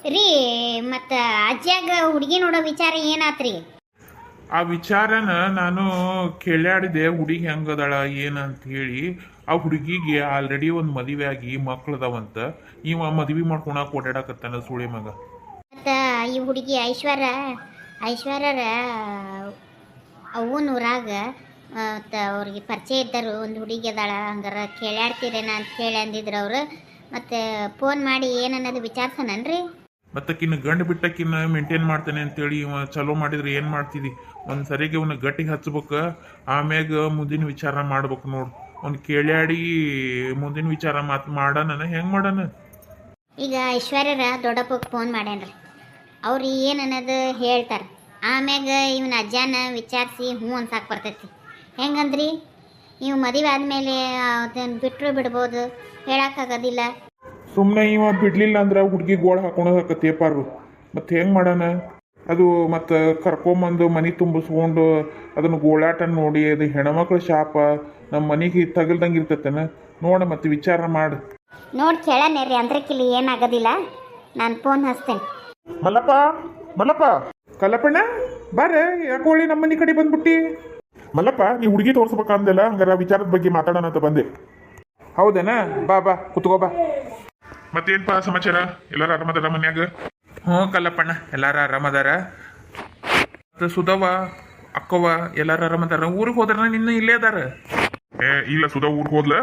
ರೀ ಮತ್ತು ಅಜ್ಜಾಗ ಹುಡುಗಿ ನೋಡೋ ವಿಚಾರ ಏನಾತ್ರಿ? ಆ ವಿಚಾರನ ನಾನು ಕೇಳಾಡಿದೆ, ಹುಡುಗಿ ಹೆಂಗದಾಳ ಏನಂತ ಹೇಳಿ. ಆ ಹುಡುಗಿಗೆ ಆಲ್ರೆಡಿ ಒಂದು ಮದುವೆ ಆಗಿ ಮಕ್ಳದಾವಂತ. ಇವ ಮದುವೆ ಮಾಡ್ಕೊಳಕ್ ಓಡಾಡಕತ್ತಾನ ಸುಳಿ ಮಗ. ಮತ್ತು ಈ ಹುಡುಗಿ ಐಶ್ವರ್ಯರ ಅವ್ವನೂರಾಗ ಮತ್ತು ಅವ್ರಿಗೆ ಪರಿಚಯ ಇದ್ದರು ಒಂದು ಹುಡುಗಿ ಅದಾಳ, ಹಂಗಾರ ಕೇಳಾಡ್ತೀರೇನ ಅಂತ ಕೇಳಿ ಅಂದಿದ್ರು ಅವರು. ಮತ್ತು ಫೋನ್ ಮಾಡಿ ಏನನ್ನೋದು ವಿಚಾರಿಸೋಣನ್ರಿ. ಮತ್ತಕ್ಕಿನ್ನ ಗಂಡು ಬಿಟ್ಟಕ್ಕಿನ್ನ ಮೇಂಟೈನ್ ಮಾಡ್ತಾನೆ ಅಂತೇಳಿ ಇವ ಚಲೋ ಮಾಡಿದ್ರೆ ಏನು ಮಾಡ್ತಿದ್ದಿ? ಒಂದು ಸರಿಗೆ ಅವನ ಗಟ್ಟಿಗೆ ಹಚ್ಬೇಕು, ಆಮ್ಯಾಗ ಮುಂದಿನ ವಿಚಾರ ಮಾಡ್ಬೇಕು ನೋಡು. ಅವ್ನು ಕೇಳ್ಯಾಡಿ ಮುಂದಿನ ವಿಚಾರ ಮಾಡೋಣ ಹೆಂಗೆ ಮಾಡೋಣ? ಈಗ ಐಶ್ವರ್ಯರ ದೊಡ್ಡಪ್ಪಗೆ ಫೋನ್ ಮಾಡ್ಯಾನ್ರಿ, ಅವ್ರು ಏನನ್ನೋದು ಹೇಳ್ತಾರೆ. ಆಮ್ಯಾಗ ಇವನ ಅಜ್ಜನ ವಿಚಾರಿಸಿ ಹ್ಞೂ ಅನ್ಸಾಕ್ ಬರ್ತೈತಿ. ಹೆಂಗಂದ್ರಿ, ನೀವು ಮದುವೆ ಆದಮೇಲೆ ಅದನ್ನು ಬಿಟ್ಟರು ಬಿಡ್ಬೋದು, ಹೇಳೋಕ್ಕಾಗೋದಿಲ್ಲ. ಸುಮ್ಮನೆ ಇವ ಬಿಡ್ಲಿಲ್ಲ ಅಂದ್ರೆ ಹುಡುಗಿ ಗೋಳು ಹಾಕೊಂಡು ತೇಪಾರು. ಮತ್ತು ಹೆಂಗೆ ಮಾಡೋಣ? ಅದು ಮತ್ತು ಕರ್ಕೊಂಬಂದು ಮನೆ ತುಂಬಿಸ್ಕೊಂಡು ಅದನ್ನು ಗೋಳಾಟ ನೋಡಿ ಅದು ಹೆಣ್ಮಕ್ಳು ಶಾಪ ನಮ್ಮ ಮನೆಗೆ ತಗಲ್ದಂಗೆ ಇರ್ತೈತೇನ ನೋಡ, ಮತ್ತು ವಿಚಾರ ಮಾಡು. ನೋಡಿ ಕೇಳನೇ ರೀ, ಅಂದ್ರಕ್ಕಿಲ್ಲಿ ಏನಾಗೋದಿಲ್ಲ. ನಾನು ಫೋನ್ ಹಚ್ತೇನೆ. ಮಲ್ಲಪ್ಪ ಮಲ್ಲಪ್ಪ ಕಲ್ಲಪ್ಪಣ್ಣ ಬಾರೆ, ಯಾಕೋಳಿ ನಮ್ಮ ಮನೆ ಕಡೆ ಬಂದ್ಬಿಟ್ಟಿ? ಮಲ್ಲಪ್ಪ, ನೀ ಹುಡುಗಿ ತೋರಿಸ್ಬೇಕಂದಲ್ಲ, ಹಂಗಾರ ವಿಚಾರದ ಬಗ್ಗೆ ಮಾತಾಡೋಣ ಅಂತ ಬಂದೆ. ಹೌದೇನಾ? ಬಾ ಬಾ ಕುತ್ಕೋ ಬಾ. ಮತ್ತೇನಪ್ಪ ಸಮಾಚಾರ? ಎಲ್ಲಾರು ಆರಾಮದಾರ ಮನ್ಯಾಗ? ಹ್ಞೂ ಕಲ್ಲಪ್ಪಣ್ಣ, ಎಲ್ಲಾರು ಆರಾಮದಾರ. ಮತ್ತು ಸುಧವ ಅಕ್ಕವ ಎಲ್ಲಾರು ಆರಾಮದಾರ. ಊರಿಗೆ ಹೋದ್ರ ನಿನ್ನ ಇಲ್ಲೇ ಅದಾರ? ಇಲ್ಲ, ಸುಧಾ ಊರಿಗೆ ಹೋದ್ಲ,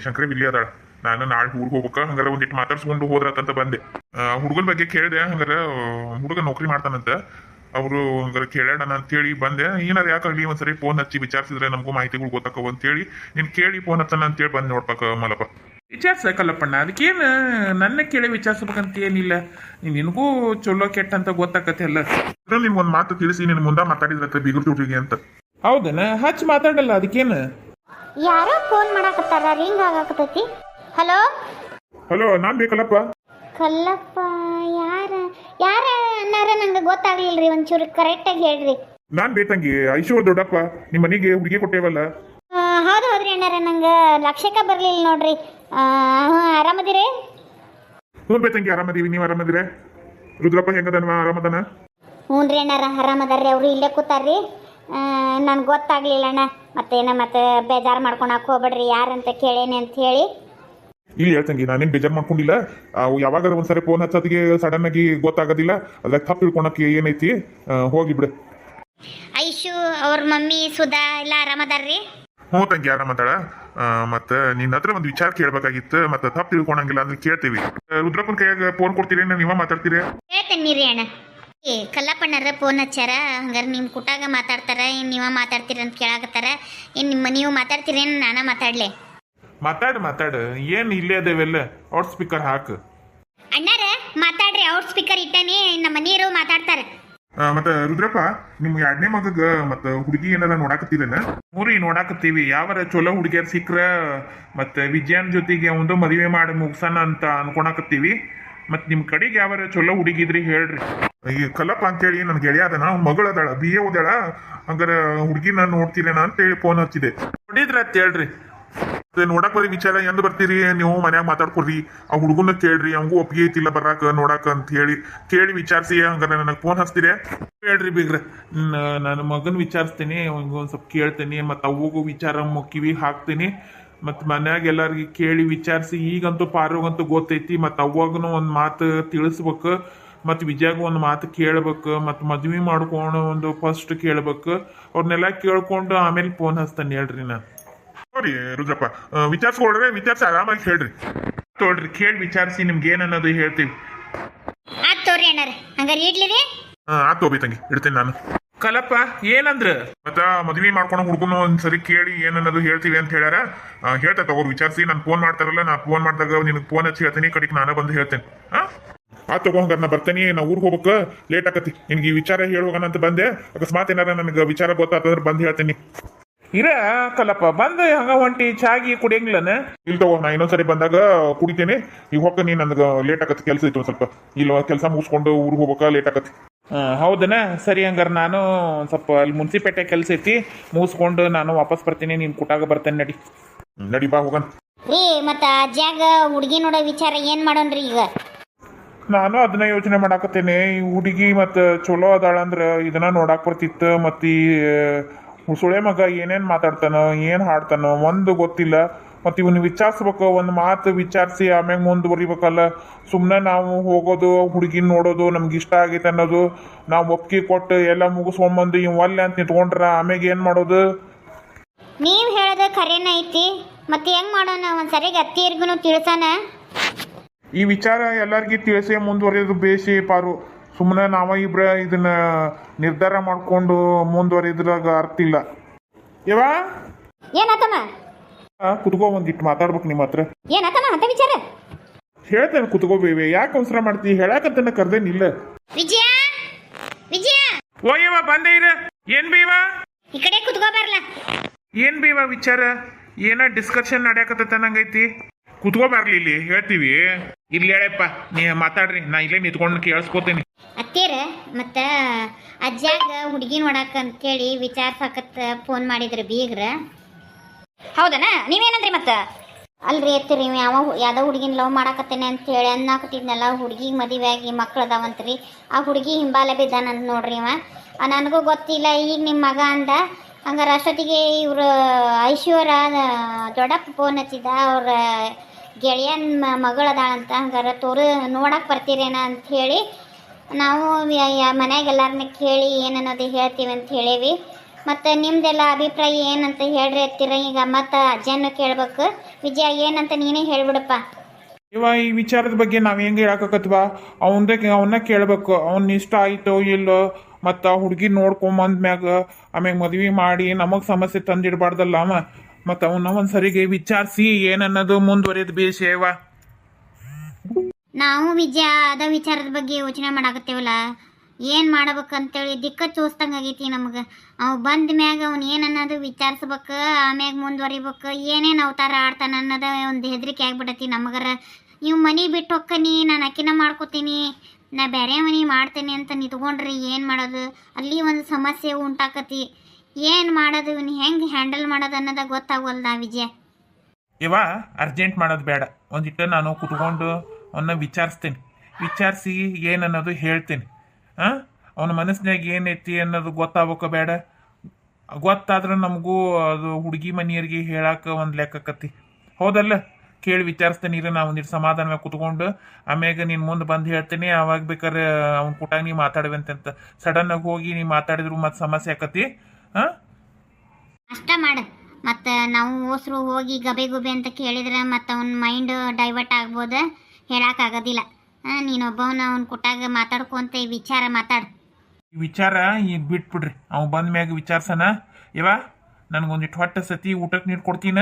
ಶಂಕರಿ ಇಲ್ಲೇ ಅದಾಳ. ನಾನು ನಾಳೆ ಊರಿಗೆ ಹೋಗ್ಬೇಕ, ಹಂಗಾರ ಒಂದಿಟ್ಟು ಮಾತಾಡ್ಸ್ಕೊಂಡು ಹೋದ್ರತಂತ ಬಂದೆ. ಹುಡುಗನ ಬಗ್ಗೆ ಕೇಳಿದೆ, ಹಂಗಾರ ಹುಡುಗ ನೌಕರಿ ಮಾಡ್ತಾನಂತ. ಅವರು ಹಂಗಾರೆ ಕೇಳೋಣ ಅಂತೇಳಿ ಬಂದೆ. ಏನಾರು ಯಾಕಾಗಲಿ ಒಂದ್ಸರಿ ಫೋನ್ ಹಚ್ಚಿ ವಿಚಾರಿಸಿದ್ರೆ ನಮಗೂ ಮಾಹಿತಿಗಳು ಗೊತ್ತಾಕವು ಅಂತೇಳಿ ನೀನು ಕೇಳಿ ಫೋನ್ ಹಚ್ಚೋಣ ಅಂತೇಳಿ ಬಂದು ನೋಡ್ಬೇಕ ಮಲ್ಲಪ್ಪ. ವಿಚಾರಿಸ ಕಲ್ಲಪ್ಪಣ್ಣ, ಅದಕ್ಕೇನು ನನ್ನ ಕೇಳಿ ವಿಚಾರಿಸ್ಬೇಕಂತ ಏನಿಲ್ಲ. ನಿನಗೂ ಚಲೋ ಕೆಟ್ಟ ಅಂತ ಗೊತ್ತಾಕತ್ತೆ ಅಲ್ಲ. ನಿಮ್ಗೆ ಒಂದು ಮಾತು ತಿಳಿಸಿ, ನಿನ್ನ ಮುಂದೆ ಮಾತಾಡಿದ್ರತ್ತ ಬೀಗರ್ ಜೋಟಿಗೆ ಅಂತ. ಹೌದನ? ಹಚ್ಚಿ ಮಾತಾಡಲ್ಲ, ಅದಕ್ಕೇನು? ಯಾರೋ ಫೋನ್ ಮಾಡಾಕತ್ತಾರ, ರಿಂಗ್ ಆಗಾಕತ್ತೈತಿ. ಹಲೋ ಹಲೋ, ನಾನ್ ಬೇಕಲ್ಲಪ್ಪ. ಕಲ್ಲಪ್ಪ ಯಾರ ಅನ್ನಾರ ನಂಗೆ ಗೊತ್ತಾಗ್ಲಿಲ್ರಿ, ಒಂಚೂರು ಕರೆಕ್ಟಾಗಿ ಹೇಳ್ರಿ. ನಾನ್ ಬೇತಂಗಿ ಐಶ್ವರ್ಯ ದೊಡ್ಡಪ್ಪ, ನಿಮ್ಮ ಮನೆಗೆ ಹುಡುಗಿ ಕೊಟ್ಟೇವಲ್ಲ. ಹೌದ್ರಿ ಅಣ್ಣಾರ, ನಂಗೆ ಲಕ್ಷಕ್ಕ ಬರ್ಲಿಲ್ಲ ನೋಡ್ರಿ. ಆರಾಮದಿರಿ? ಹ್ಞೂ ಬೇತಂಗಿ, ಆರಾಮದೀವಿ. ನೀವು ಆರಾಮದಿರ? ರುದ್ರಪ್ಪ ಹೆಂಗದನ್ವ? ಆರಾಮದನ? ಹ್ಞೂ ರೀ ಅಣ್ಣಾರ, ಆರಾಮದಾರ್ರಿ. ಅವರು ಇಲ್ಲೇ ಕೂತಾರ್ರಿ. ನನ್ಗೆ ಗೊತ್ತಾಗ್ಲಿಲ್ಲ ಅಣ್ಣ, ಮತ್ತೆ ಬೇಜಾರು ಮಾಡ್ಕೊಳಕ್ ಹೋಗ್ಬೇಡ್ರಿ, ಯಾರಂತ ಕೇಳೇನೆ ಅಂತ ಹೇಳಿ. ಇಲ್ಲಿ ಹೇಳ್ತಂಗಿ, ನಾನೇನು ಬೇಜಾರು ಮಾಡ್ಕೊಂಡಿಲ್ಲ. ಯಾವಾಗ ಒಂದ್ಸರಿ ಫೋನ್ ಹಚ್ಚೋದಿಗೆ ಸಡನ್ ಆಗಿ ಗೊತ್ತಾಗೋದಿಲ್ಲ, ಅದಾಗ ತಪ್ಪು ತಿಳ್ಕೊಳಕ್ಕೆ ಏನೈತಿ, ಹೋಗಿ ಬಿಡು. ಐಶು ಅವ್ರ ಮಮ್ಮಿ ಸುಧಾ ಎಲ್ಲ ಆರಾಮದಾರ್ರಿ? ಹ್ಞೂ ತಂಗಿ, ಆರಾಮದಾಳ. ಮತ್ತು ನಿನ್ನ ಹತ್ರ ಒಂದು ವಿಚಾರ ಕೇಳಬೇಕಾಗಿತ್ತು, ಮತ್ತು ತಪ್ಪು ತಿಳ್ಕೊಳಂಗಿಲ್ಲ ಅಂದ್ರೆ ಕೇಳ್ತೀವಿ. ರುದ್ರಪ್ಪನ ಕೈಯಾಗ ಫೋನ್ ಕೊಡ್ತೀರಿ, ನೀವ ಮಾತಾಡ್ತೀರಿ? ಹೇಳ್ತೇನೆ ರೀ ಅಣ್ಣ. ಕಲ್ಲಪ್ಪಣ್ಣರ ಫೋನ್ ಹಚ್ಚಾರ, ಹಂಗಾರೆ ನಿಮ್ಮ ಕುಟಾಗ ಮಾತಾಡ್ತಾರ, ಏನು ನೀವ ಮಾತಾಡ್ತೀರಿ ಅಂತ ಕೇಳಾಕತ್ತಾರ. ಏನು ನೀವು ಮಾತಾಡ್ತೀರಿ, ಏನು ನಾನ ಮಾತಾಡ್ಲೆ? ಮಾತಾಡು, ಏನು ಇಲ್ಲೇ ಅದೇವೆಲ್ಲ ಔಟ್ ಸ್ಪೀಕರ್ ಹಾಕು. ಅಣ್ಣಾರ ಮಾತಾಡ್ರಿ, ಔಟ್ ಸ್ಪೀಕರ್ ಇಟ್ಟಾನೆ, ನಮ್ಮ ಮನೆಯವರು ಮಾತಾಡ್ತಾರೆ. ಮತ್ತೆ ರುದ್ರಪ್ಪ, ನಿಮ್ಗೆ 2ನೇ ಮಗಗ ಮತ್ತೆ ಹುಡುಗಿ ಏನಾರ ನೋಡಾಕತ್ತೀರೇನ? ಮೂರಿ ನೋಡಾಕತ್ತೀವಿ. ಯಾವರ ಚಲೋ ಹುಡುಗಿಯರ್ ಸಿಕ್ಕ್ರ ಮತ್ತೆ ವಿಜಯನ್ ಜೊತೆಗೆ ಒಂದು ಮದುವೆ ಮಾಡಿ ಮುಗ್ಸಣ ಅಂತ ಅನ್ಕೊಳಕತ್ತೀವಿ. ಮತ್ತೆ ನಿಮ್ಮ ಕಡೆಗೆ ಯಾವರ ಚಲೋ ಹುಡುಗಿದ್ರಿ ಹೇಳ್ರಿ. ಈ ಕಲ್ಲಪ್ಪ ಅಂತೇಳಿ ನನ್ನ ಗೆಳೆಯ ಅದನ, ಮಗಳು ಅದಾಳ, BA ಓದಾಳ. ಹಂಗಾರ ಹುಡುಗಿನ ನೋಡ್ತೀರೇನ ಅಂತೇಳಿ ಫೋನ್ ಹಚ್ಚಿದೆ. ನೋಡಿದ್ರ ಅಂತ ಹೇಳ್ರಿ. ನೋಡಕ್ ಬರೀ ವಿಚಾರ ಎಂದು ಬರ್ತೀರಿ ನೀವು? ಮನ್ಯಾಗ ಮಾತಾಡ್ಕೊಡ್ರಿ, ಆ ಹುಡುಗನ ಕೇಳ್ರಿ, ಅವಂಗೂ ಒಪ್ಪಿಗೆ ಐತಿಲ್ಲ ಬರಾಕ ನೋಡಾಕ ಅಂತ ಹೇಳಿ ಕೇಳಿ ವಿಚಾರಿಸಿ ಹಂಗಾರೆ ನನಗೆ ಫೋನ್ ಹಚ್ತೀರಿ ಹೇಳ್ರಿ ಬೀಗ್ರ. ನನ್ನ ಮಗನ ವಿಚಾರಿಸ್ತೀನಿ, ಅವ್ನಿಗೆ ಒಂದು ಸ್ವಲ್ಪ ಕೇಳ್ತೀನಿ, ಮತ್ತು ಅವಾಗೂ ವಿಚಾರ ಕಿವಿ ಹಾಕ್ತೀನಿ. ಮತ್ತು ಮನ್ಯಾಗ ಎಲ್ಲರಿಗೆ ಕೇಳಿ ವಿಚಾರಿಸಿ, ಈಗಂತೂ ಪಾರೋಗಂತೂ ಗೊತ್ತೈತಿ, ಮತ್ತು ಅವಾಗೂ ಒಂದು ಮಾತು ತಿಳಿಸ್ಬೇಕು, ಮತ್ತು ವಿಜಯಾಗ ಒಂದು ಮಾತು ಕೇಳ್ಬೇಕು, ಮತ್ತು ಮದ್ವೆ ಮಾಡ್ಕೊಂಡು ಒಂದು ಫಸ್ಟ್ ಕೇಳ್ಬೇಕು. ಅವ್ರನ್ನೆಲ್ಲ ಕೇಳ್ಕೊಂಡು ಆಮೇಲೆ ಫೋನ್ ಹಚ್ತಾನೆ ಹೇಳ್ರಿ. ನಾನು ನೋಡಿ ರುದ್ರಪ್ಪ, ವಿಚಾರಿಸ್ಕೊಳ್ರಿ, ವಿಚಾರಿಸಿ ಆರಾಮಾಗಿ ಹೇಳ್ರಿ. ತೋಳ್ರಿ, ಕೇಳಿ ವಿಚಾರಿಸಿ ನಿಮ್ಗೆ ಏನನ್ನೋದು ಹೇಳ್ತೀವಿ. ಆತ್ ತೋರಿ ಅಣ್ಣಾರ, ಹಂಗಾರೆ ಇಡ್ಲಿರಿ? ಆತ್ ತೋಬಿ ತಂಗಿ, ಇಡ್ತೀನಿ ನಾನು. ಕಲ್ಲಪ್ಪ ಏನಂದ್ರ? ಮತ್ತ ಮದ್ವಿ ಮಾಡ್ಕೊಂಡು ಹುಡುಗನ ಒಂದ್ಸರಿ ಕೇಳಿ ಏನನ್ನೋದು ಹೇಳ್ತೀವಿ ಅಂತ ಹೇಳ್ಯಾರ. ಹೇಳ್ತಾ ತಗೋರು, ವಿಚಾರಿಸಿ. ನಾನು ಫೋನ್ ಮಾಡ್ತಾರಲ್ಲ, ನಾ ಫೋನ್ ಮಾಡಿದಾಗ ನಿನಗೆ ಫೋನ್ ಹಚ್ಚಿ ಹೇಳ್ತೀನಿ, ಕಡೆಗೆ ನಾನೇ ಬಂದು ಹೇಳ್ತೇನೆ. ಆತ್ ತಗೋ, ಹಂಗಾರೆ ನಾ ಬರ್ತೇನೆ. ನಾ ಊರಿಗೆ ಹೋಗ್ಬೇಕು, ಲೇಟ್ ಆಕತಿ. ನಿನ್ಗೆ ಈ ವಿಚಾರ ಹೇಳೋಣ ಅಂತ ಬಂದೆ. ಅಕಸ್ಮಾತ್ ಏನಾರ ನನಗೆ ವಿಚಾರ ಗೊತ್ತಾತಂದ್ರೆ ಬಂದು ಹೇಳ್ತೀನಿ. ಇರ ಕಲ್ಲಪ್ಪ, ಬಂದು ಹಂಗ ಹೊಂಟಿ ಚಾಗಿ ಕುಡಿಯಂಗಿಲ್ಲನ? ಇಲ್ಲಿ ತಗೋ, ನಾ ಇನ್ನೊಂದ್ಸರಿ ಬಂದಾಗ ಕುಡಿತೇನೆ. ಈಗ ಹೋಗ್ತೀನಿ, ನನಗೆ ಲೇಟ್ ಆಗತ್ತೆ, ಕೆಲಸ ಇತ್ತು ಸ್ವಲ್ಪ. ಇಲ್ಲ ಕೆಲಸ ಮುಗಿಸ್ಕೊಂಡು ಊರಿಗೆ ಹೋಗ್ಬೇಕಾ, ಲೇಟ್ ಆಗತ್ತೆ. ಹೌದನ? ಸರಿ, ಹಂಗಾರೆ ನಾನು ಸ್ವಲ್ಪ ಅಲ್ಲಿ ಮುನ್ಸಿಪೇಟೆ ಕೆಲಸ ಐತಿ, ಮುಗಿಸ್ಕೊಂಡು ನಾನು ವಾಪಸ್ ಬರ್ತೀನಿ. ನೀನು ಕುಟಾಗ ಬರ್ತೇನೆ. ನಡಿ ಬಾ ಹೋಗನ್. ರೀ, ಮತ್ತು ಅಜ್ಜಾಗ ಹುಡುಗಿ ನೋಡೋ ವಿಚಾರ ಏನು ಮಾಡೋಣ್ರಿ ಈಗ? ನಾನು ಅದನ್ನ ಯೋಚನೆ ಮಾಡಾಕತ್ತೇನೆ. ಈ ಹುಡುಗಿ ಮತ್ತು ಚಲೋ ಅದಾಳ ಅಂದ್ರೆ ಇದನ್ನ ನೋಡಾಕ್ ಬರ್ತಿತ್ತು. ಮತ್ತು ಈ ಸುಳೆ ಮಗ ಏನೇನು ಮಾತಾಡ್ತಾನೋ ಏನು ಹಾಡ್ತಾನೋ ಒಂದು ಗೊತ್ತಿಲ್ಲ. ಮತ್ತು ಇವನು ವಿಚಾರಿಸ್ಬೇಕು, ಒಂದು ಮಾತು ವಿಚಾರಿಸಿ ಆಮ್ಯಾಗ ಮುಂದುವರಿಬೇಕಲ್ಲ. ಸುಮ್ಮನೆ ನಾವು ಹೋಗೋದು, ಹುಡುಗಿನ ನೋಡೋದು, ನಮ್ಗೆ ಇಷ್ಟ ಆಗೈತೆ ಅನ್ನೋದು, ನಾವು ಒಪ್ಪಿಗೆ ಕೊಟ್ಟು ಎಲ್ಲ ಮುಗಿಸ್ಕೊಂಬಂದು ಇವ್ ಒಲ್ಲೆ ಅಂತ ನಿಂತ್ಕೊಂಡ್ರ ಆಮ್ಯಾಗ ಏನು ಮಾಡೋದು? ನೀವು ಹೇಳೋದು ಖರೇನ ಐತಿ. ಮತ್ತೆ ಹೆಂಗ್ ಮಾಡೋಣ? ಒಂದು ಸರಿಗೆ ಅತ್ತಿಯರ್ಗು ತಿಳಿಸೋಣ. ಈ ವಿಚಾರ ಎಲ್ಲರಿಗೂ ತಿಳಿಸಿ ಮುಂದುವರಿಯೋದು ಬೇಸಿ ಪಾರು. ಸುಮ್ಮನೆ ನಾವ ಇಬ್ರ ಇದನ್ನ ನಿರ್ಧಾರ ಮಾಡ್ಕೊಂಡು ಮುಂದುವರಿದ್ರಾಗ ಅರ್ಥ ಇಲ್ಲ. ಯವಾ ಏನಾತಮ್ಮ? ಕುತ್ಕೋ, ಒಂದಿಟ್ಟು ಮಾತಾಡ್ಬೇಕು ನಿಮ್ಮ ಹತ್ರ. ಏನಾತಮ್ಮ ಅಂತ ವಿಚಾರ? ಹೇಳ್ತೇನೆ ಕುತ್ಕೋಬೇವೆ. ಯಾಕೆ ಅವಸರ ಮಾಡ್ತಿ? ಹೇಳಾಕಂತನ ಕರ್ದೇನಿಲ್ಲ. ವಿಜಯ, ವಿಜಯ, ಓಯವ ಬಂದೇ ಇರ. ಏನ್ ಬೀವ? ಈ ಕಡೆ ಕುತ್ಕೋ ಬರ್ಲ. ಏನ್ ಬೀವ ವಿಚಾರ? ಏನ ಡಿಸ್ಕಷನ್ ನಡೆಯಕತ್ತ ನಂಗೈತಿ. ಕುತ್ಕೋ ಬರ್ಲಿ, ಇಲ್ಲಿ ಹೇಳ್ತೀವಿ. ಇಲ್ಲಿ ಹೇಳಪ್ಪ, ನೀ ಮಾತಾಡ್ರಿ, ನಾ ಇಲ್ಲೇ ನಿಂತ್ಕೊಂಡು ಕೇಳಿಸ್ಕೋತೀನಿ. ಅತ್ತೇರ ಮತ್ತ ಅಜ್ಜಾಗ ಹುಡುಗಿ ನೋಡಾಕ ಅಂತೇಳಿ ವಿಚಾರ್ಸಕತ್ತ ಫೋನ್ ಮಾಡಿದ್ರು ಬೀಗ್ರ. ಹೌದನ? ನೀವೇನಂದ್ರಿ ಮತ್ತ? ಅಲ್ರಿ ಅತ್ತಿರಿ, ಯಾವ್ದೋ ಹುಡುಗಿನ ಲವ್ ಮಾಡಾಕತ್ತೇನೆ ಅಂತ ಹೇಳಿ ಅನ್ನಾಕತ್ತಿದ್ನಲ್ಲ. ಹುಡುಗಿಗೆ ಮದುವೆ ಆಗಿ ಮಕ್ಳು ಅದಾವಂತ್ರಿ. ಆ ಹುಡುಗಿ ಹಿಂಬಾಲ ಬಿದ್ದಾನಂತ ನೋಡ್ರಿ ಇವ. ನನಗೂ ಗೊತ್ತಿಲ್ಲ. ಈಗ ನಿಮ್ಮ ಮಗ ಅಂದ. ಹಂಗಾರೆ ಅಷ್ಟೊತ್ತಿಗೆ ಇವರು ಐಶ್ವರ್ಯ ದೊಡ್ಡಪ್ಪ ಫೋನ್ ಹಚ್ಚಿದ. ಅವ್ರ ಗೆಳೆಯನ ಮಗಳದಾಳಂತ. ಹಂಗಾರೆ ನೋಡಕ್ಕೆ ಬರ್ತೀರೇನ ಅಂತ ಹೇಳಿ ನಾವು ಮನ್ಯಾಗ ಎಲ್ಲರನ್ನ ಕೇಳಿ ಏನನ್ನೋದು ಹೇಳ್ತೀವಿ ಅಂತ ಹೇಳೀವಿ. ಮತ್ತು ನಿಮ್ದೆಲ್ಲ ಅಭಿಪ್ರಾಯ ಏನಂತ ಹೇಳ್ರಿ ಅತ್ತಿರ. ಈಗ ಮತ್ತು ಅಜ್ಜನ ಕೇಳ್ಬೇಕು. ವಿಜಯ ಏನಂತ ನೀನೇ ಹೇಳ್ಬಿಡಪ್ಪ. ಇವ ಈ ವಿಚಾರದ ಬಗ್ಗೆ ನಾವು ಹೆಂಗೆ ಹೇಳಕತ್ವಾ? ಅವನ್ನ ಕೇಳ್ಬೇಕು. ಅವ್ನ ಇಷ್ಟ ಆಯ್ತೋ ಇಲ್ಲೋ. ಮತ್ತು ಆ ಹುಡುಗಿ ನೋಡ್ಕೊಂಬಂದ್ಮ್ಯಾಗ ಆಮ್ಯಾಗ ಮದ್ವೆ ಮಾಡಿ ನಮಗೆ ಸಮಸ್ಯೆ ತಂದಿಡಬಾರ್ದಲ್ಲ ಅವ. ಮತ್ತು ಅವನ್ನ ಒಂದ್ಸರಿಗೆ ವಿಚಾರಿಸಿ ಏನನ್ನೋದು ಮುಂದುವರಿಯೋದು ಬೇಷೇವ. ನಾವು ವಿಜಯ ಅದ ವಿಚಾರದ ಬಗ್ಗೆ ಯೋಚನೆ ಮಾಡಾಕತ್ತೇವಲ್ಲ. ಏನು ಮಾಡ್ಬೇಕಂತೇಳಿ ದಿಕ್ಕ ಚೋಸ್ದಂಗೆ ಆಗೈತಿ ನಮಗೆ. ಅವು ಬಂದ ಮ್ಯಾಗ ಅವ್ನು ಏನನ್ನೋದು ವಿಚಾರಿಸ್ಬೇಕು. ಆಮ್ಯಾಗ ಮುಂದುವರಿಬೇಕು. ಏನೇನು ಅವತಾರ ಆಡ್ತಾನೆ ಅನ್ನೋದು ಒಂದು ಹೆದರಿಕೆ ಆಗ್ಬಿಡತಿ ನಮಗರ. ನೀವು ಮನೆ ಬಿಟ್ಟು ಹೊಕ್ಕನಿ, ನಾನು ಅಕ್ಕಿನ ಮಾಡ್ಕೋತೀನಿ, ನಾ ಬೇರೆ ಮನೆ ಮಾಡ್ತೇನೆ ಅಂತ ನಿಂತ್ಕೊಂಡ್ರಿ ಏನು ಮಾಡೋದು? ಅಲ್ಲಿ ಒಂದು ಸಮಸ್ಯೆ ಉಂಟಾಕತಿ. ಏನು ಮಾಡೋದು? ಇವನು ಹೆಂಗೆ ಹ್ಯಾಂಡಲ್ ಮಾಡೋದು ಅನ್ನೋದ ಗೊತ್ತಾಗವಲ್ದ ವಿಜಯ. ಇವ ಅರ್ಜೆಂಟ್ ಮಾಡೋದು ಬೇಡ. ಒಂದಿಟ್ಟು ನಾನು ಕುತ್ಕೊಂಡು ಅವನ್ನ ವಿಚಾರಿಸ್ತೇನೆ. ವಿಚಾರಿಸಿ ಏನನ್ನೋದು ಹೇಳ್ತೇನೆ. ಅವನ ಮನಸ್ಸಿನಾಗ ಏನೈತಿ ಅನ್ನೋದು ಗೊತ್ತಾಗಬೇಕು ಬೇಡ? ಗೊತ್ತಾದ್ರೆ ನಮಗೂ ಅದು ಹುಡುಗಿ ಮನೆಯವ್ರಿಗೆ ಹೇಳಕ್ಕೆ ಒಂದು ಲೆಕ್ಕಕತ್ತಿ. ಹೌದಲ್ಲ? ಕೇಳಿ ವಿಚಾರಿಸ್ತೇನೆ. ಈಗ ನಾವು ಒಂದಿಟ್ಟು ಸಮಾಧಾನವಾಗಿ ಕುತ್ಕೊಂಡು ಆಮ್ಯಾಗ ನೀನು ಮುಂದೆ ಬಂದು ಹೇಳ್ತೇನೆ. ಅವಾಗ ಬೇಕಾದ್ರೆ ಅವ್ನ ಕೂಟಾಗ ನೀ ಮಾತಾಡುವಂತೆ. ಸಡನ್ನಾಗಿ ಹೋಗಿ ನೀ ಮಾತಾಡಿದ್ರು ಮತ್ತೆ ಸಮಸ್ಯೆ ಆಕತಿ. ಅಷ್ಟ ಮಾಡು. ಮತ್ತು ನಾವು ಓಸ್ರು ಹೋಗಿ ಗಬೆ ಗುಬೆ ಅಂತ ಕೇಳಿದ್ರೆ ಮತ್ತು ಅವ್ನ ಮೈಂಡ್ ಡೈವರ್ಟ್ ಆಗ್ಬೋದು. ಹೇಳಕ್ಕಾಗೋದಿಲ್ಲ. ನೀನೊಬ್ಬವನ್ನ ಅವ್ನ ಕೂಟಾಗ ಮಾತಾಡ್ಕೊಂತ ಈ ವಿಚಾರ ಮಾತಾಡು. ಈ ವಿಚಾರ ಈಗ ಬಿಟ್ಬಿಡ್ರಿ. ಅವ್ನು ಬಂದ ಮ್ಯಾಗ ವಿಚಾರ್ಸನ. ಇವ ನನಗೊಂದಿಟ್ಟು ಹೊಟ್ಟೆ ಸತಿ ಊಟಕ್ಕೆ ನೀರು ಕೊಡ್ತೀನ?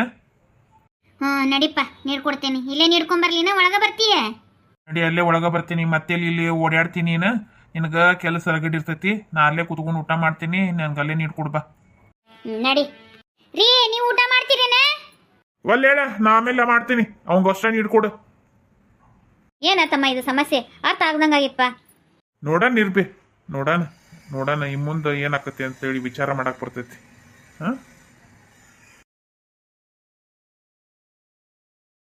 ನಡಿಪ್ಪ, ನೀರು ಕೊಡ್ತೇನೆ. ಇಲ್ಲೇ ನೀಡ್ಕೊಂಬರ್ಲಿನ ಒಳಗೆ ಬರ್ತೀಯ? ನಡಿ, ಅಲ್ಲೇ ಒಳಗೆ ಬರ್ತೀನಿ. ಮತ್ತೆ ಇಲ್ಲಿ ಓಡಾಡ್ತೀನಿ. ನೀನು ನಿನಗೆ ಕೆಲಸ ರಗಡಿರ್ತೈತಿ. ನಾ ಅಲ್ಲೇ ಕುತ್ಕೊಂಡು ಊಟ ಮಾಡ್ತೀನಿ. ನನಗೆ ಅಲ್ಲೇ ನೀರು ಕೊಡ್ಬಾ. ನಡಿ ರೀ. ನೀವು ಊಟ ಮಾಡ್ತೀರೇನ? ಒಳ್ಳೆ ಹೇಳ, ನಾ ಆಮೇಲೆ ಮಾಡ್ತೀನಿ. ಅವಂಗಷ್ಟ ನೀರು ಕೊಡು. ಏನತ್ತಮ್ಮ ಇದು ಸಮಸ್ಯೆ? ಅರ್ಥ ಆಗ್ದಂಗಾಗಿಪ್ಪ. ನೋಡೋಣ ಇರ್ಬಿ. ನೋಡೋಣ ಈ ಮುಂದೆ ಏನಾಕತಿ ಅಂತೇಳಿ ವಿಚಾರ ಮಾಡಕ್ಕೆ ಬರ್ತೈತಿ. ಹಾಂ